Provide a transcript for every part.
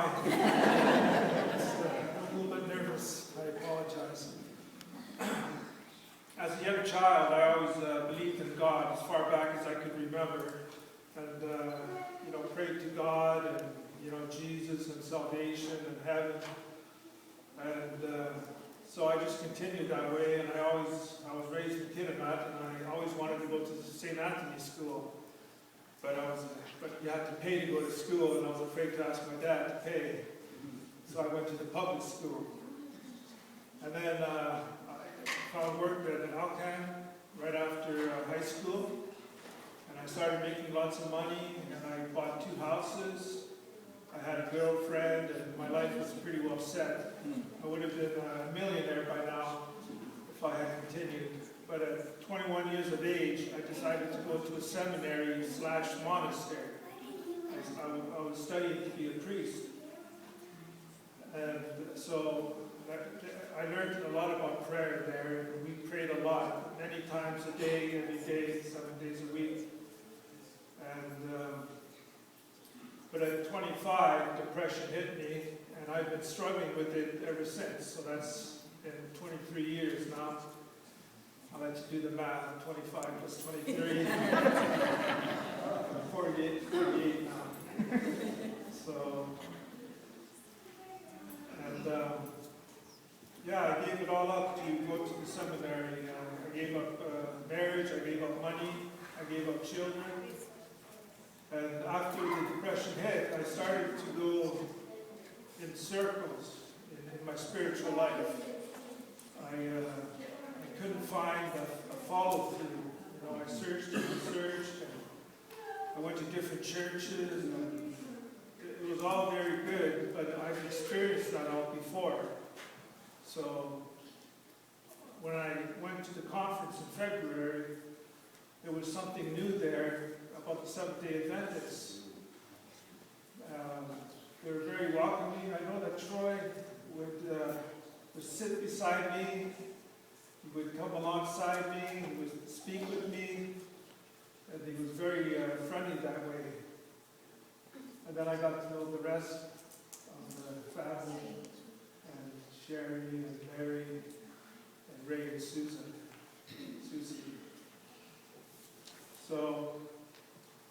now. I'm a little bit nervous. I apologize. As a young child, I always believed in God as far back as I could remember. And, prayed to God and, Jesus and salvation and heaven. And so I just continued that way. And I was raised in Kitimat, and I always wanted to go to St. Anthony's School. But you had to pay to go to school, and I was afraid to ask my dad to pay. So I went to the public school. And then I found work at Alcan right after high school. And I started making lots of money, and I bought 2 houses. I had a girlfriend, and my life was pretty well set. I would have been a millionaire by now if I had continued. But at 21 years of age, I decided to go to a seminary/monastery. I was studying to be a priest. And so I learned a lot about prayer there. We prayed a lot, many times a day, every day, 7 days a week. But at 25, depression hit me, and I've been struggling with it ever since. So that's been 23 years now. I'll let you do the math. 25 plus 23. 48 now. So, I gave it all up to go to the seminary. I gave up marriage, I gave up money, I gave up children. And after the depression hit, I started to go in circles in my spiritual life. I couldn't find a follow-through. I searched and researched, and I went to different churches, and it was all very good, but I've experienced that all before. So when I went to the conference in February, there was something new there about the Seventh-day Adventists. They were very welcoming. I know that Troy would sit beside me. He would come alongside me. He would speak with me. And he was very friendly that way. And then I got to know the rest of the family, and Sherry and Larry and Ray and Susie.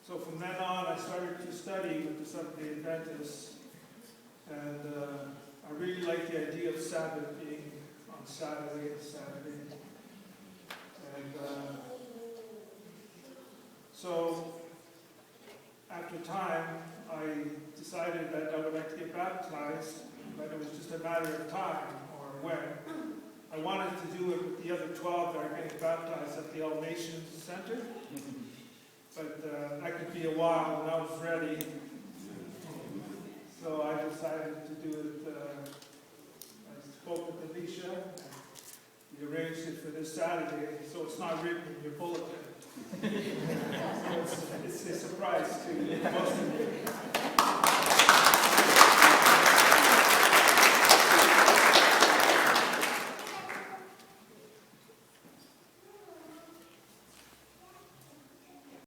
So from then on, I started to study with the Seventh-day Adventists, and I really liked the idea of Sabbath being on Saturday and Saturday. And so after time, I decided that I would like to get baptized, but it was just a matter of time or when. I wanted to do it with the other 12 that are getting baptized at the All Nations Center. But that could be a while, and I was ready. So I decided to do it. I spoke with Alicia. We arranged it for this Saturday, so it's not written in your bulletin. So it's a surprise to most of you.